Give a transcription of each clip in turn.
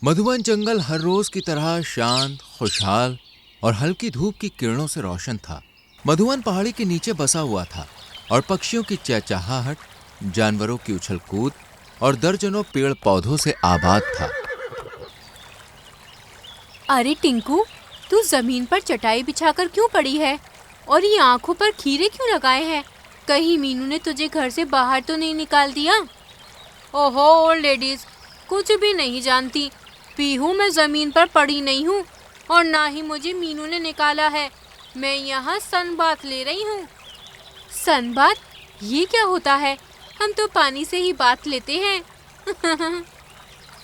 मधुवन जंगल हर रोज की तरह शांत, खुशहाल और हल्की धूप की किरणों से रोशन था। मधुवन पहाड़ी के नीचे बसा हुआ था और पक्षियों की चहचहाहट, जानवरों की उछल कूद और दर्जनों पेड़ पौधों से आबाद था। अरे टिंकू, तू जमीन पर चटाई बिछाकर क्यों पड़ी है? और ये आंखों पर खीरे क्यों लगाए हैं? कहीं मीनू ने तुझे घर से बाहर तो नहीं निकाल दिया? ओहो ओल्ड लेडीज, कुछ भी नहीं जानती। पीहू, मैं जमीन पर पड़ी नहीं हूँ और ना ही मुझे मीनू ने निकाला है। मैं यहाँ सन बाथ ले रही हूँ। Sun bath? ये क्या होता है? हम तो पानी से ही बात लेते हैं।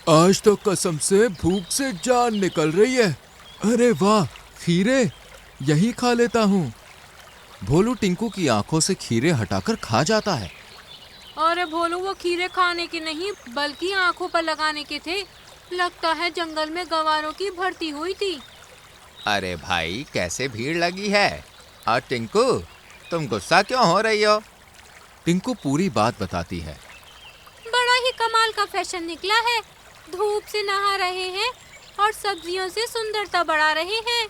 आज तो कसम से भूख से जान निकल रही है। अरे वाह, खीरे यही खा लेता हूँ। भोलू टिंकू की आंखों से खीरे हटाकर खा जाता है। अरे भोलू, वो खीरे खाने के नहीं बल्कि आंखों पर लगाने के थे। लगता है जंगल में गंवारों की भर्ती हुई थी। अरे भाई, कैसे भीड़ लगी है। और टिंकू, तुम गुस्सा क्यों हो रही हो? टिंकू पूरी बात बताती है। बड़ा ही कमाल का फैशन निकला है। धूप से नहा रहे हैं और सब्जियों से सुंदरता बढ़ा रहे हैं।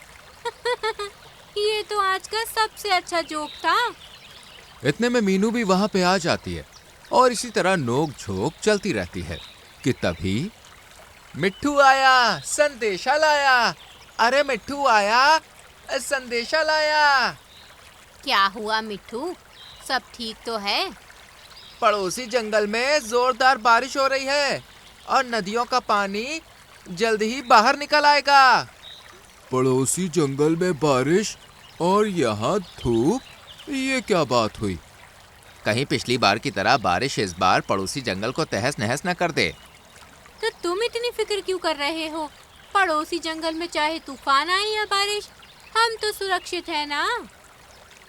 ये तो आज का सबसे अच्छा जोक था। इतने में मीनू भी वहां पे आ जाती है और इसी तरह नोक झोंक चलती रहती है कि तभी मिट्ठू आया, संदेशा लाया। अरे मिट्ठू आया, संदेशा लाया। क्या हुआ मिट्ठू, सब ठीक तो है? पड़ोसी जंगल में जोरदार बारिश हो रही है और नदियों का पानी जल्द ही बाहर निकल आएगा। पड़ोसी जंगल में बारिश और यहाँ धूप, ये क्या बात हुई? कहीं पिछली बार की तरह बारिश इस बार पड़ोसी जंगल को तहस नहस न कर दे। तो तुम इतनी फिक्र क्यों कर रहे हो? पड़ोसी जंगल में चाहे तूफान आए या बारिश, हम तो सुरक्षित है ना।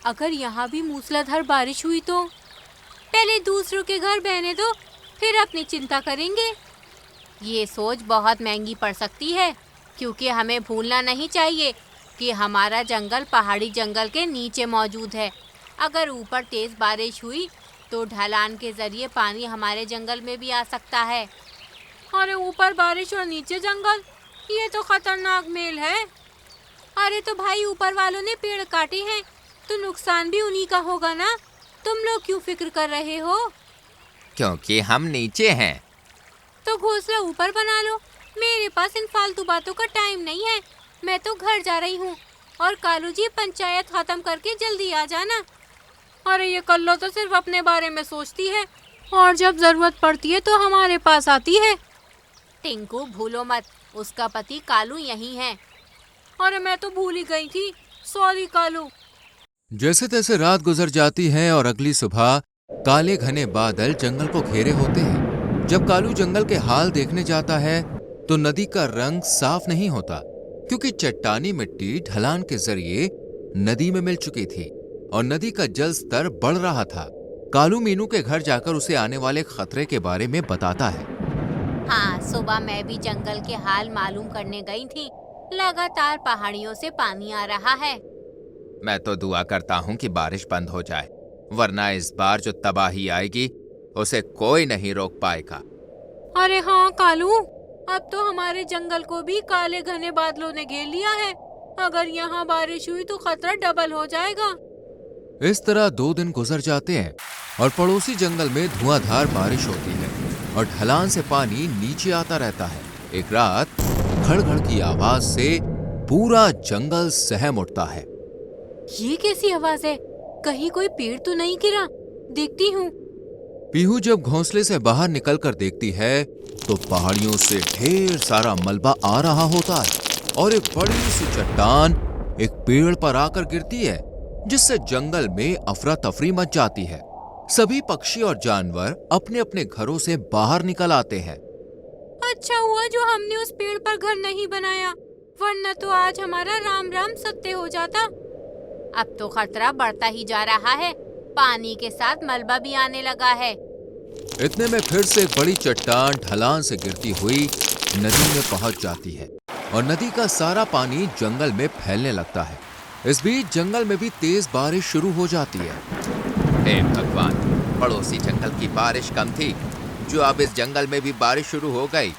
अगर यहाँ भी मूसलाधार बारिश हुई तो पहले दूसरों के घर बहने दो, फिर अपनी चिंता करेंगे। ये सोच बहुत महंगी पड़ सकती है, क्योंकि हमें भूलना नहीं चाहिए कि हमारा जंगल पहाड़ी जंगल के नीचे मौजूद है। अगर ऊपर तेज बारिश हुई तो ढलान के जरिए पानी हमारे जंगल में भी आ सकता है। अरे ऊपर बारिश और नीचे जंगल, ये तो खतरनाक मेल है। अरे तो भाई, ऊपर वालों ने पेड़ काटे हैं तो नुकसान भी उन्हीं का होगा ना। तुम लोग क्यों फिक्र कर रहे हो? क्योंकि हम नीचे हैं। तो घोंसला ऊपर बना लो। मेरे पास इन फालतू बातों का टाइम नहीं है। मैं तो घर जा रही हूँ। और कालू जी, पंचायत खत्म करके जल्दी आ जाना। अरे ये कल्लो तो सिर्फ अपने बारे में सोचती है और जब जरूरत पड़ती है तो हमारे पास आती है। टिंकू, भूलो मत, उसका पति कालू यही है। अरे मैं तो भूल ही गई थी। सॉरी कालू। जैसे तैसे रात गुजर जाती है और अगली सुबह काले घने बादल जंगल को घेरे होते हैं। जब कालू जंगल के हाल देखने जाता है तो नदी का रंग साफ नहीं होता, क्योंकि चट्टानी मिट्टी ढलान के जरिए नदी में मिल चुकी थी और नदी का जल स्तर बढ़ रहा था। कालू मीनू के घर जाकर उसे आने वाले खतरे के बारे में बताता है। हाँ, सुबह मैं भी जंगल के हाल मालूम करने गई थी। लगातार पहाड़ियों से पानी आ रहा है। मैं तो दुआ करता हूँ कि बारिश बंद हो जाए, वरना इस बार जो तबाही आएगी उसे कोई नहीं रोक पाएगा। अरे हाँ कालू, अब तो हमारे जंगल को भी काले घने बादलों ने घेर लिया है। अगर यहाँ बारिश हुई तो खतरा डबल हो जाएगा। इस तरह 2 दिन गुजर जाते हैं और पड़ोसी जंगल में धुआंधार बारिश होती है और ढलान से पानी नीचे आता रहता है। एक रात खड़खड़ की आवाज से पूरा जंगल सहम उठता है। ये कैसी आवाज है? कहीं कोई पेड़ तो नहीं गिरा? देखती हूँ। पीहू जब घोंसले से बाहर निकलकर देखती है तो पहाड़ियों से ढेर सारा मलबा आ रहा होता है और एक बड़ी सी चट्टान एक पेड़ पर आकर गिरती है, जिससे जंगल में अफरा तफरी मच जाती है। सभी पक्षी और जानवर अपने अपने घरों से बाहर निकल आते हैं। अच्छा हुआ जो हमने उस पेड़ पर घर नहीं बनाया, वरना तो आज हमारा राम राम सत्य हो जाता। अब तो खतरा बढ़ता ही जा रहा है। पानी के साथ मलबा भी आने लगा है। इतने में फिर से एक बड़ी चट्टान ढलान से गिरती हुई नदी में पहुंच जाती है और नदी का सारा पानी जंगल में फैलने लगता है। इस बीच जंगल में भी तेज बारिश शुरू हो जाती है। हे भगवान, पड़ोसी जंगल की बारिश कम थी, जो अब इस जंगल में भी बारिश शुरू हो गई।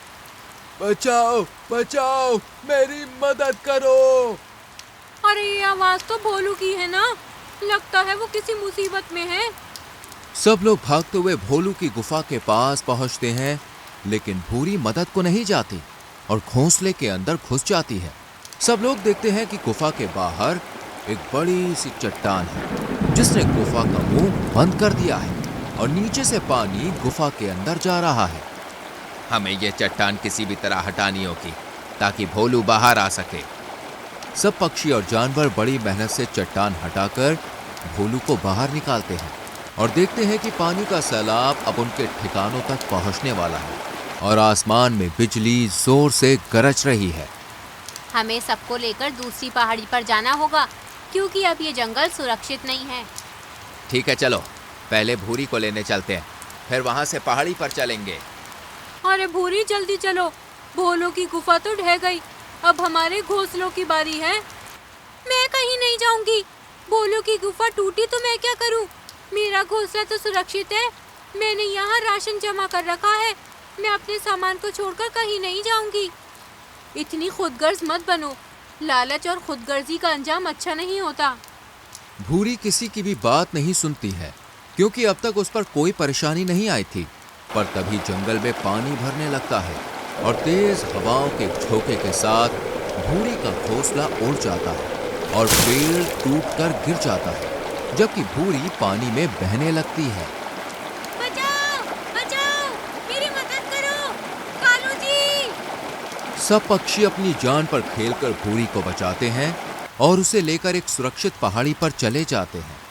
बचाओ बचाओ, मेरी मदद करो। अरे ये आवाज तो भोलू की है ना, लगता है वो किसी मुसीबत में है। सब लोग भागते हुए भोलू की गुफा के पास पहुंचते हैं, लेकिन भूरी मदद को नहीं जाती और घोंसले के अंदर घुस जाती है। सब लोग देखते हैं कि गुफा के बाहर एक बड़ी सी चट्टान है जिसने गुफा का मुंह बंद कर दिया है और नीचे से पानी गुफा के अंदर जा रहा है। हमें ये चट्टान किसी भी तरह हटानी होगी ताकि भोलू बाहर आ सके। सब पक्षी और जानवर बड़ी मेहनत से चट्टान हटाकर भोलू को बाहर निकालते हैं और देखते हैं कि पानी का सैलाब अब उनके ठिकानों तक पहुंचने वाला है और आसमान में बिजली जोर से गरज रही है। हमें सबको लेकर दूसरी पहाड़ी पर जाना होगा क्योंकि अब ये जंगल सुरक्षित नहीं है। ठीक है, चलो पहले भूरी को लेने चलते हैं, फिर वहां से पहाड़ी पर चलेंगे। अरे भूरी जल्दी चलो, भोलू की गुफा तो ढह गई, अब हमारे घोंसलों की बारी है। मैं कहीं नहीं जाऊंगी, भोलू की गुफा टूटी तो मैं क्या करूं? मेरा घोंसला तो सुरक्षित है, मैंने यहाँ राशन जमा कर रखा है, मैं अपने सामान को छोड़कर कहीं नहीं जाऊंगी। इतनी खुदगर्ज मत बनो, लालच और खुदगर्जी का अंजाम अच्छा नहीं होता। भूरी किसी की भी बात नहीं सुनती है क्योंकि अब तक उस पर कोई परेशानी नहीं आई थी, पर तभी जंगल में पानी भरने लगता है और तेज हवाओं के झोंके के साथ भूरी का घोंसला उड़ जाता है और पेड़ टूटकर गिर जाता है, जबकि भूरी पानी में बहने लगती है। बचाओ, बचाओ, मेरी मदद करो, कालू जी। सब पक्षी अपनी जान पर खेलकर भूरी को बचाते हैं और उसे लेकर एक सुरक्षित पहाड़ी पर चले जाते हैं।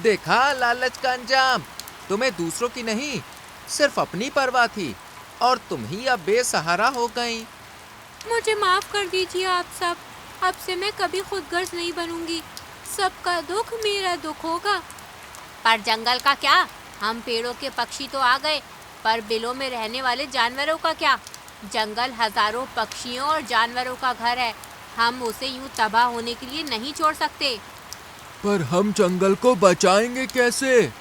देखा लालच का अंजाम, तुम्हें दूसरों की नहीं सिर्फ अपनी परवाह थी और तुम ही अब बेसहारा हो गई। मुझे माफ कर दीजिए आप सब, अब से मैं कभी खुदगर्ज नहीं बनूंगी, सबका दुख मेरा दुख होगा। पर जंगल का क्या, हम पेड़ों के पक्षी तो आ गए, पर बिलों में रहने वाले जानवरों का क्या? जंगल हजारों पक्षियों और जानवरों का घर है, हम उसे यूं तबाह होने के लिए नहीं छोड़ सकते। पर हम जंगल को बचाएंगे कैसे?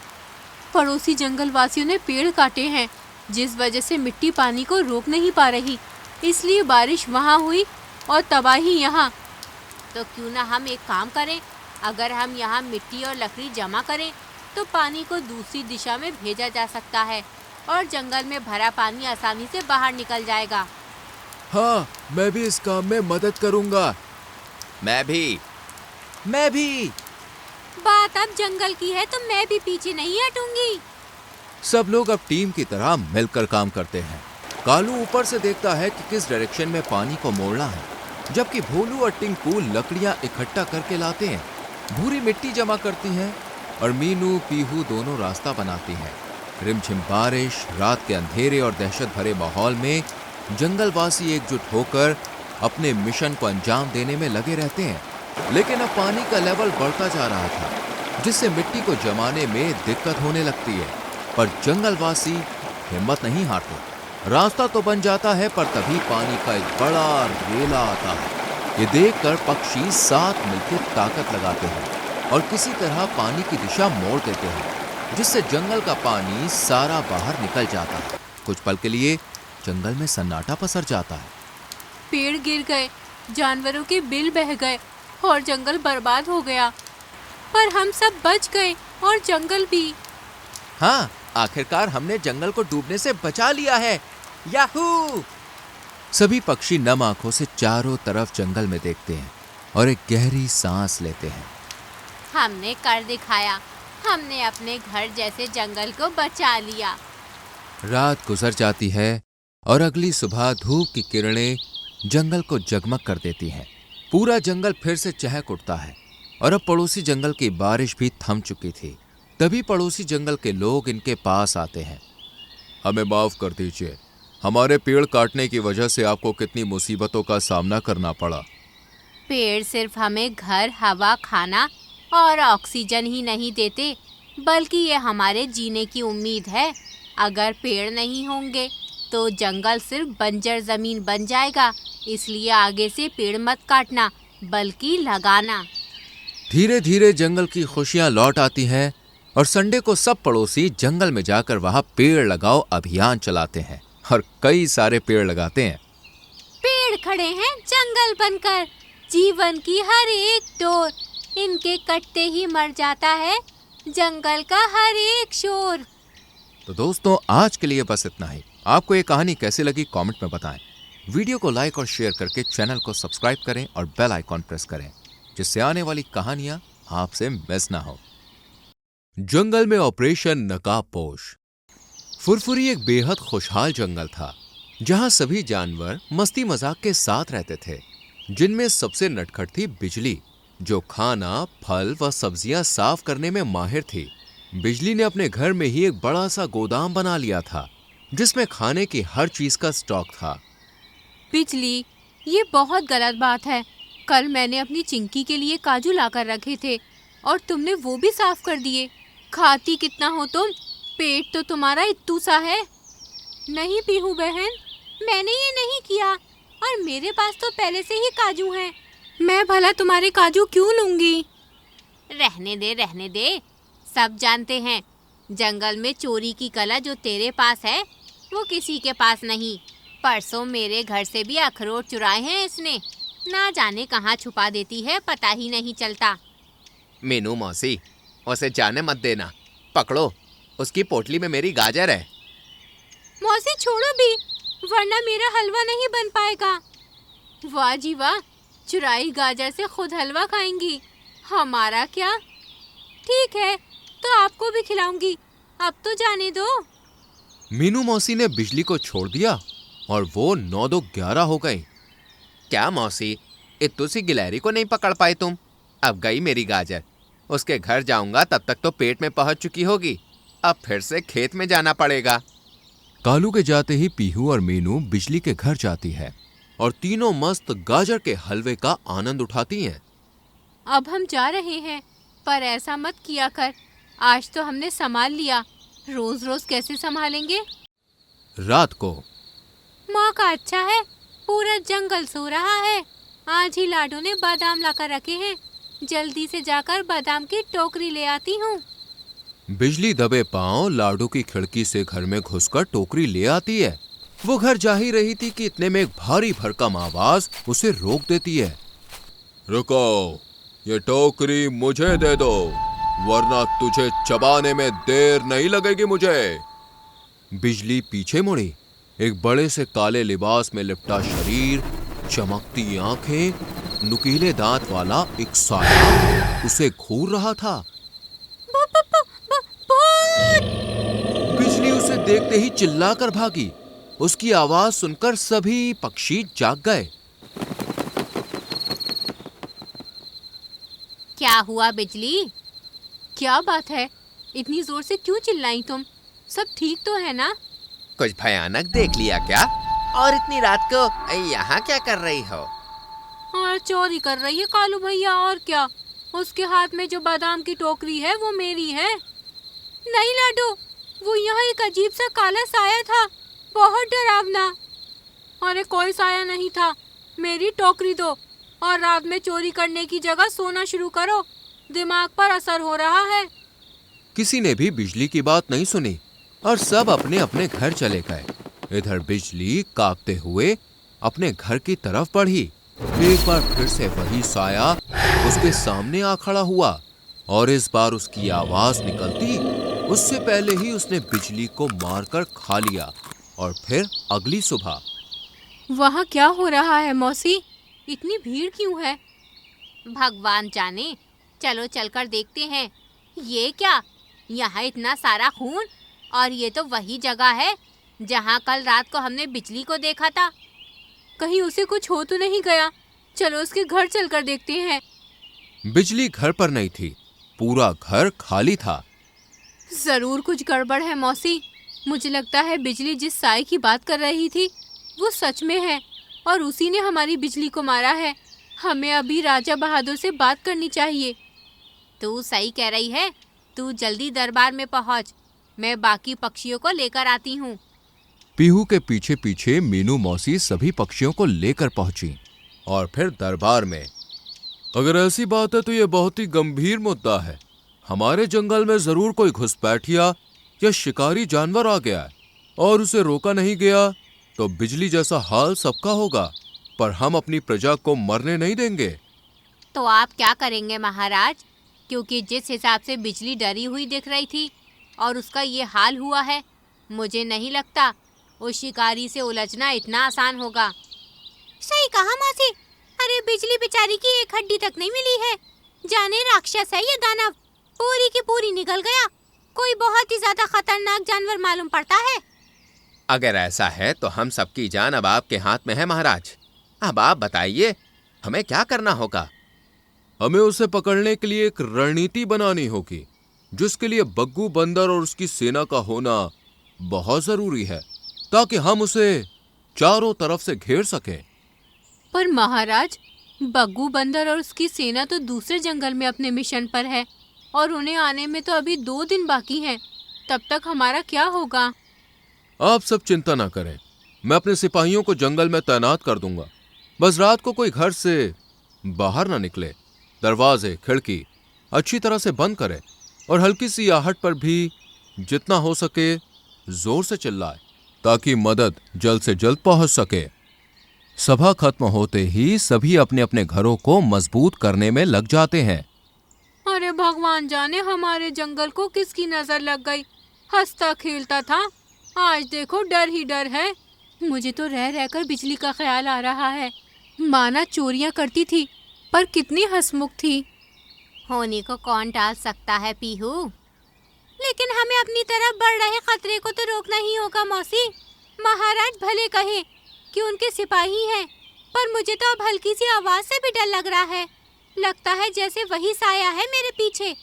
पड़ोसी जंगल वासियों ने पेड़ काटे हैं, जिस वजह से मिट्टी पानी को रोक नहीं पा रही, इसलिए बारिश वहाँ हुई और तबाही यहाँ। तो क्यों ना हम एक काम करें, अगर हम यहाँ मिट्टी और लकड़ी जमा करें तो पानी को दूसरी दिशा में भेजा जा सकता है और जंगल में भरा पानी आसानी से बाहर निकल जाएगा। हाँ, मैं भी इस काम में मदद करूंगा। मैं भी। बात अब जंगल की है तो मैं भी पीछे नहीं हटूंगी। सब लोग अब टीम की तरह मिलकर काम करते हैं। कालू ऊपर से देखता है कि किस डायरेक्शन में पानी को मोड़ना है, जबकि भोलू और टिंकू लकड़ियां इकट्ठा करके लाते हैं। भूरी मिट्टी जमा करती है और मीनू पीहू दोनों रास्ता बनाती हैं। रिमझिम बारिश, रात के अंधेरे और दहशत भरे माहौल में जंगलवासी एकजुट होकर अपने मिशन को अंजाम देने में लगे रहते हैं। लेकिन अब पानी का लेवल बढ़ता जा रहा था, जिससे मिट्टी को जमाने में दिक्कत होने लगती है, पर जंगलवासी हिम्मत नहीं हारते। रास्ता तो बन जाता है, पर तभी पानी का एक बड़ा रेला आता है। ये देखकर पक्षी साथ मिलकर ताकत लगाते हैं और किसी तरह पानी की दिशा मोड़ देते हैं, जिससे जंगल का पानी सारा बाहर निकल जाता है। कुछ पल के लिए जंगल में सन्नाटा पसर जाता है। पेड़ गिर गए, जानवरों के बिल बह गए और जंगल बर्बाद हो गया, पर हम सब बच गए और जंगल भी। हाँ, आखिरकार हमने जंगल को डूबने से बचा लिया है। याहू! सभी पक्षी नम आंखों से चारों तरफ जंगल में देखते हैं और एक गहरी सांस लेते हैं। हमने कर दिखाया, हमने अपने घर जैसे जंगल को बचा लिया। रात गुजर जाती है और अगली सुबह धूप की किरणें जंगल को जगमग कर देती हैं। पूरा जंगल फिर से चहक उठता है और अब पड़ोसी जंगल की बारिश भी थम चुकी थी। तभी पड़ोसी जंगल के लोग इनके पास आते हैं। हमें माफ कर दीजिए, हमारे पेड़ काटने की वजह से आपको कितनी मुसीबतों का सामना करना पड़ा। पेड़ सिर्फ हमें घर, हवा, खाना और ऑक्सीजन ही नहीं देते, बल्कि ये हमारे जीने की उम्मीद है। अगर पेड़ नहीं होंगे तो जंगल सिर्फ बंजर जमीन बन जाएगा, इसलिए आगे से पेड़ मत काटना बल्कि लगाना। धीरे धीरे जंगल की खुशियां लौट आती हैं और संडे को सब पड़ोसी जंगल में जाकर वहां पेड़ लगाओ अभियान चलाते हैं और कई सारे पेड़ लगाते हैं। खड़े हैं जंगल बनकर। जीवन की हर एक डोर इनके कटते ही मर जाता है, जंगल का हर एक शोर। तो दोस्तों, आज के लिए बस इतना ही। आपको ये कहानी कैसी लगी कमेंट में बताएं। वीडियो को लाइक और शेयर करके चैनल को सब्सक्राइब करें और बेल आइकॉन प्रेस करें, जिससे आने वाली कहानियां आपसे मिस ना हो। जंगल में ऑपरेशन नकाबपोश। फुरफुरी एक बेहद खुशहाल जंगल था, जहां सभी जानवर मस्ती मजाक के साथ रहते थे। जिनमें सबसे नटखट थी बिजली, जो खाना, फल व सब्जियां साफ करने में माहिर थी। बिजली ने अपने घर में ही एक बड़ा सा गोदाम बना लिया था, जिसमें खाने की हर चीज का स्टॉक था। बिजली, ये बहुत गलत बात है। कल मैंने अपनी चिंकी के लिए काजू लाकर रखे थे और तुमने वो भी साफ कर दिए। खाती कितना हो तुम? पेट तो तुम्हारा इत्तू सा है। नहीं पीहू बहन, मैंने ये नहीं किया, और मेरे पास तो पहले से ही काजू हैं। मैं भला तुम्हारे काजू क्यों लूंगी? रहने दे। सब जानते हैं, जंगल में चोरी की कला जो तेरे पास है वो किसी के पास नहीं। परसों मेरे घर से भी अखरोट चुराए हैं इसने। ना जाने कहाँ छुपा देती है, पता ही नहीं चलता। मीनू मौसी, उसे जाने मत देना। पकड़ो, उसकी पोटली में मेरी गाजर है। मौसी छोड़ो भी, वरना मेरा हलवा नहीं बन पाएगा। वाह जी वाह, चुराई गाजर से खुद हलवा खाएंगी। हमारा क्या? ठीक है, तो आपको भी खिलाऊंगी। अब तो जाने दो। मीनू मौसी ने बिजली को छोड़ दिया और वो 9-2-11 हो गई। क्या मौसी, इत्तू सी गिलहरी को नहीं पकड़ पाए तुम? अब गई मेरी गाजर। उसके घर जाऊंगा तब तक तो पेट में पहुंच चुकी होगी। अब फिर से खेत में जाना पड़ेगा। कालू के जाते ही पीहू और मीनू बिजली के घर जाती है और तीनों मस्त गाजर के हलवे का आनंद उठाती हैं। अब हम जा रहे हैं, पर ऐसा मत किया कर। आज तो हमने संभाल लिया, रोज रोज कैसे संभालेंगे? रात को मौका अच्छा है, पूरा जंगल सो रहा है। आज ही लाडू ने बादाम लाकर रखे हैं। जल्दी से जाकर बादाम की टोकरी ले आती हूँ। बिजली दबे पांव लाडू की खिड़की से घर में घुसकर टोकरी ले आती है। वो घर जा ही रही थी कि इतने में एक भारी भरकम आवाज उसे रोक देती है। रुको, ये टोकरी मुझे दे दो, वरना तुझे चबाने में देर नहीं लगेगी मुझे। बिजली पीछे मुड़ी। एक बड़े से काले लिबास में लिपटा शरीर, चमकती आंखें, नुकीले दांत वाला एक साया उसे घूर रहा था। बिजली उसे देखते ही चिल्लाकर भागी। उसकी आवाज सुनकर सभी पक्षी जाग गए। क्या हुआ बिजली? क्या बात है, इतनी जोर से क्यों चिल्लाई तुम? सब ठीक तो है ना? कुछ भयानक देख लिया क्या? और इतनी रात को यहाँ क्या कर रही हो? और चोरी कर रही है कालू भैया, और क्या। उसके हाथ में जो बादाम की टोकरी है वो मेरी है। नहीं लाडू, वो यहाँ एक अजीब सा काला साया था, बहुत डरावना। अरे कोई साया नहीं था, मेरी टोकरी दो और रात में चोरी करने की जगह सोना शुरू करो। दिमाग पर असर हो रहा है। किसी ने भी बिजली की बात नहीं सुनी और सब अपने अपने घर चले गए। इधर बिजली कांपते हुए अपने घर की तरफ बढ़ी। एक बार फिर से वही साया उसके सामने आ खड़ा हुआ और इस बार उसकी आवाज निकलती उससे पहले ही उसने बिजली को मारकर खा लिया। और फिर अगली सुबह वहाँ क्या हो रहा है मौसी? इतनी भीड़ क्यों है? भगवान जाने, चलो चलकर देखते हैं। ये क्या, यहाँ इतना सारा खून? और ये तो वही जगह है जहाँ कल रात को हमने बिजली को देखा था। कहीं उसे कुछ हो तो नहीं गया? चलो उसके घर चलकर देखते हैं। बिजली घर पर नहीं थी, पूरा घर खाली था। जरूर कुछ गड़बड़ है मौसी। मुझे लगता है बिजली जिस साए की बात कर रही थी वो सच में है और उसी ने हमारी बिजली को मारा है। हमें अभी राजा बहादुर से बात करनी चाहिए। तू सही कह रही है, तू जल्दी दरबार में पहुंच, मैं बाकी पक्षियों को लेकर आती हूँ। पीहू के पीछे पीछे मीनू मौसी सभी पक्षियों को लेकर पहुंची और फिर दरबार में। अगर ऐसी बात है तो यह बहुत ही गंभीर मुद्दा है। हमारे जंगल में जरूर कोई घुसपैठिया या शिकारी जानवर आ गया है और उसे रोका नहीं गया तो बिजली जैसा हाल सबका होगा। पर हम अपनी प्रजा को मरने नहीं देंगे। तो आप क्या करेंगे महाराज? क्योंकि जिस हिसाब से बिजली डरी हुई दिख रही थी और उसका ये हाल हुआ है, मुझे नहीं लगता उस शिकारी से उलझना इतना आसान होगा। सही कहा मौसी। अरे बिजली बेचारी की एक हड्डी तक नहीं मिली है। जाने राक्षस है ये दानव, पूरी की पूरी निकल गया। कोई बहुत ही ज्यादा खतरनाक जानवर मालूम पड़ता है। अगर ऐसा है तो हम सबकी जान अब आपके हाथ में है महाराज। अब आप बताइए हमें क्या करना होगा। हमें उसे पकड़ने के लिए एक रणनीति बनानी होगी, जिसके लिए बग्गू बंदर और उसकी सेना का होना बहुत जरूरी है, ताकि हम उसे चारों तरफ से घेर सकें। पर महाराज, बग्गू बंदर और उसकी सेना तो दूसरे जंगल में अपने मिशन पर है और उन्हें आने में तो अभी 2 दिन बाकी हैं। तब तक हमारा क्या होगा? आप सब चिंता ना करें, मैं अपने सिपाहियों को जंगल में तैनात कर दूंगा। बस रात को कोई घर से बाहर ना निकले, दरवाजे खिड़की अच्छी तरह से बंद करे और हल्की सी आहट पर भी जितना हो सके जोर से चिल्लाए, ताकि मदद जल्द से जल्द पहुंच सके। सभा खत्म होते ही सभी अपने अपने घरों को मजबूत करने में लग जाते हैं। अरे भगवान जाने हमारे जंगल को किसकी नजर लग गई। हंसता खेलता था, आज देखो डर ही डर है। मुझे तो रह रहकर बिजली का ख्याल आ रहा है। माना चोरियां करती थी, पर कितनी हंसमुख थी। होने को कौन टाल सकता है पीहू? लेकिन हमें अपनी तरफ बढ़ रहे खतरे को तो रोकना ही होगा मौसी। महाराज भले कहे कि उनके सिपाही हैं, पर मुझे तो अब हल्की सी आवाज से भी डर लग रहा है। लगता है जैसे वही साया है मेरे पीछे।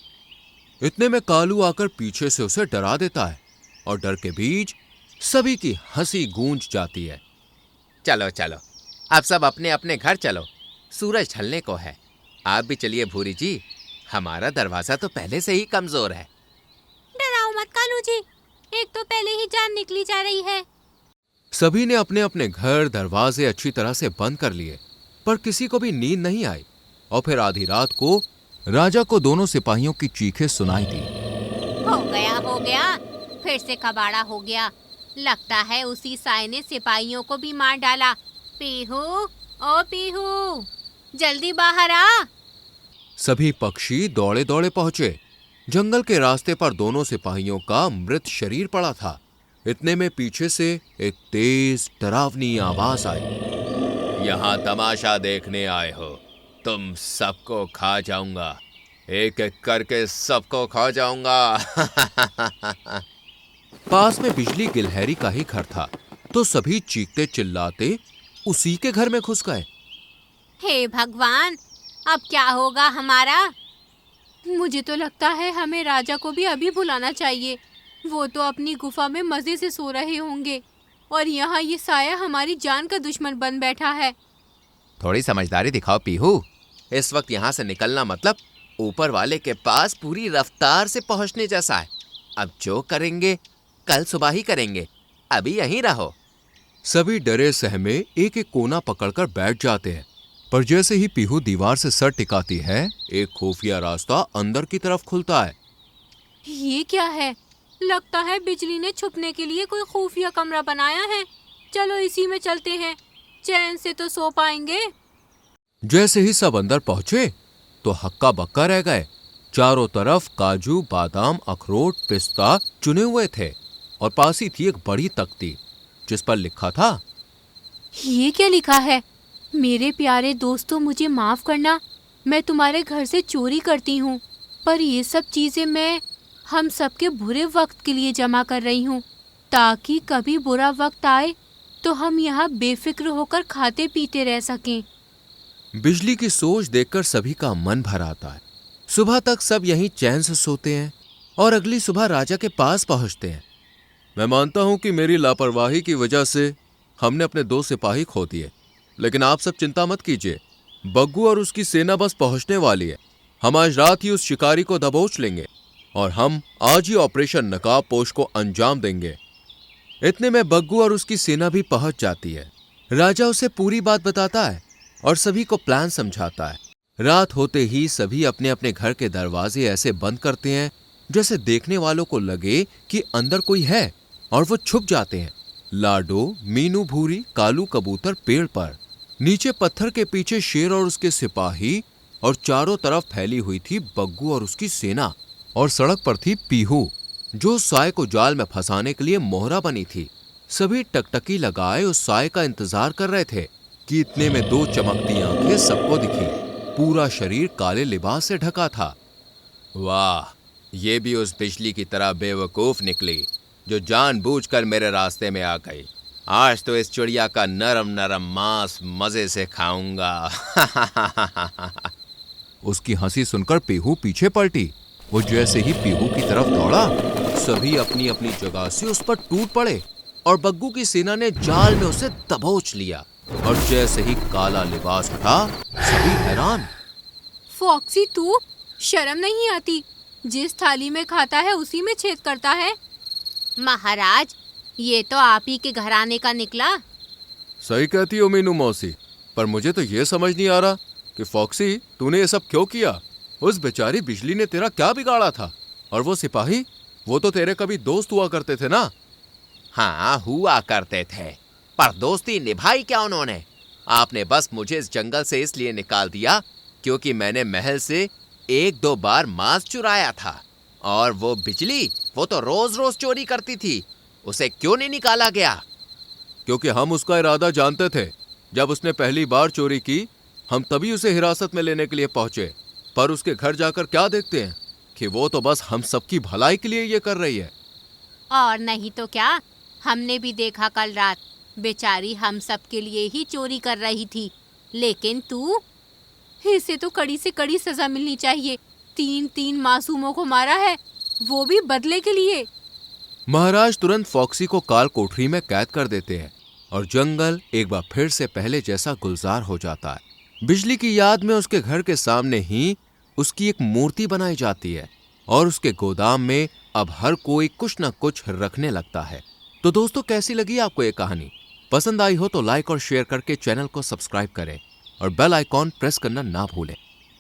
इतने में कालू आकर पीछे से उसे डरा देता है और डर के बीच सभी की हंसी गूंज जाती है। चलो चलो, अब सब अपने अपने घर चलो, सूरज ढलने को है। आप भी चलिए भूरी जी, हमारा दरवाजा तो पहले से ही कमजोर है। डराओ मत कालू जी, एक तो पहले ही जान निकली जा रही है। सभी ने अपने अपने घर दरवाजे अच्छी तरह से बंद कर लिए, पर किसी को भी नींद नहीं आई। और फिर आधी रात को राजा को दोनों सिपाहियों की चीखें सुनाई दी। हो गया, फिर से कबाड़ा हो गया। लगता है उसी साय ने सिपाहियों को भी मार डाला। पीहू, ओ पीहू, जल्दी बाहर आ। सभी पक्षी दौड़े दौड़े पहुंचे। जंगल के रास्ते पर दोनों सिपाहियों का मृत शरीर पड़ा था। इतने में पीछे से एक तेज डरावनी आवाज आई। यहाँ तमाशा देखने आए हो? तुम सबको खा जाऊंगा, एक एक करके सबको खा जाऊंगा। पास में बिजली गिलहरी का ही घर था, तो सभी चीखते चिल्लाते उसी के घर में घुस गए। हे भगवान, अब क्या होगा हमारा? मुझे तो लगता है हमें राजा को भी अभी बुलाना चाहिए। वो तो अपनी गुफा में मजे से सो रहे होंगे और यहाँ ये साया हमारी जान का दुश्मन बन बैठा है। थोड़ी समझदारी दिखाओ पीहू। इस वक्त यहाँ से निकलना मतलब ऊपर वाले के पास पूरी रफ्तार से पहुँचने जैसा है। अब जो करेंगे कल सुबह ही करेंगे, अभी यहीं रहो। सभी डरे सहमे एक एक कोना पकड़कर बैठ जाते हैं, पर जैसे ही पीहू दीवार से सर टिकाती है, एक खुफिया रास्ता अंदर की तरफ खुलता है। ये क्या है? लगता है बिजली ने छुपने के लिए कोई खुफिया कमरा बनाया है। चलो इसी में चलते हैं, चैन से तो सो पाएंगे। जैसे ही सब अंदर पहुंचे तो हक्का बक्का रह गए। चारों तरफ काजू, बादाम, अखरोट, पिस्ता चुने हुए थे और पास ही थी एक बड़ी तख्ती जिस पर लिखा था। ये क्या लिखा है? मेरे प्यारे दोस्तों, मुझे माफ करना, मैं तुम्हारे घर से चोरी करती हूँ, पर ये सब चीजें मैं हम सबके बुरे वक्त के लिए जमा कर रही हूँ, ताकि कभी बुरा वक्त आए तो हम यहाँ बेफिक्र होकर खाते पीते रह सकें। बिजली की सोच देखकर सभी का मन भर आता है। सुबह तक सब यहीं चैन से सोते हैं और अगली सुबह राजा के पास पहुंचते हैं। मैं मानता हूं कि मेरी लापरवाही की वजह से हमने अपने 2 सिपाही खो दिए, लेकिन आप सब चिंता मत कीजिए। बग्गू और उसकी सेना बस पहुंचने वाली है। हम आज रात ही उस शिकारी को दबोच लेंगे और हम आज ही ऑपरेशन नकाबपोश को अंजाम देंगे। इतने में बग्गू और उसकी सेना भी पहुंच जाती है। राजा उसे पूरी बात बताता है और सभी को प्लान समझाता है। रात होते ही सभी अपने अपने घर के दरवाजे ऐसे बंद करते हैं जैसे देखने वालों को लगे कि अंदर कोई है, और वो छुप जाते हैं। लाडो, मीनू, भूरी, कालू कबूतर पेड़ पर नीचे पत्थर के पीछे शेर और उसके सिपाही, और चारों तरफ फैली हुई थी बग्गू और उसकी सेना। और सड़क पर थी पीहू, जो साय को जाल में फंसाने के लिए मोहरा बनी थी। सभी टकटकी लगाए उस साय का इंतजार कर रहे थे कि इतने में दो चमकती आंखें सबको दिखी। पूरा शरीर काले लिबास से ढका था। वाह, ये भी उस बिजली की तरह बेवकूफ निकली जो जानबूझकर मेरे रास्ते में आ गई। आज तो इस चिड़िया का नरम नरम मांस मजे से खाऊंगा। उसकी हंसी सुनकर पीहू पीछे पलटी। वो जैसे ही पीहू की तरफ दौड़ा, सभी अपनी अपनी जगह से उस पर टूट पड़े और बग्गू की सेना ने जाल में उसे दबोच लिया। और जैसे ही काला लिबास हटा, सभी हैरान। फॉक्सी, तू शर्म नहीं आती? जिस थाली में खाता है उसी में छेद करता है। महाराज, ये तो आप ही के घराने का निकला। सही कहती हो मीनू मौसी, पर मुझे तो ये समझ नहीं आ रहा कि फॉक्सी, तूने ये सब क्यों किया? उस बेचारी बिजली ने तेरा क्या बिगाड़ा था? और वो सिपाही, वो तो तेरे कभी दोस्त हुआ करते थे ना? हाँ, हुआ करते थे, पर दोस्ती निभाई क्या उन्होंने? आपने बस मुझे इस जंगल से इसलिए निकाल दिया क्योंकि मैंने महल से 1-2 बार मांस चुराया था। और वो बिजली, वो तो रोज रोज चोरी करती थी। उसे क्यों नहीं निकाला गया? क्योंकि हम उसका इरादा जानते थे। जब उसने पहली बार चोरी की, हम तभी उसे हिरासत में लेने के लिए पहुंचे। पर उसके घर जाकर क्या देखते हैं कि वो तो बस हम सबकी भलाई के लिए ये कर रही है। और नहीं तो क्या, हमने भी देखा कल रात। बेचारी हम सब के लिए ही चोरी कर रही थी। लेकिन तू, इसे तो कड़ी से कड़ी सजा मिलनी चाहिए। 3 मासूमों को मारा है, वो भी बदले के लिए। महाराज तुरंत फॉक्सी को काल कोठरी में कैद कर देते हैं और जंगल एक बार फिर से पहले जैसा गुलजार हो जाता है। बिजली की याद में उसके घर के सामने ही उसकी एक मूर्ति बनाई जाती है और उसके गोदाम में अब हर कोई कुछ न कुछ रखने लगता है। तो दोस्तों, कैसी लगी आपको ये कहानी? पसंद आई हो तो लाइक और शेयर करके चैनल को सब्सक्राइब करें और बेल आइकॉन प्रेस करना ना भूलें।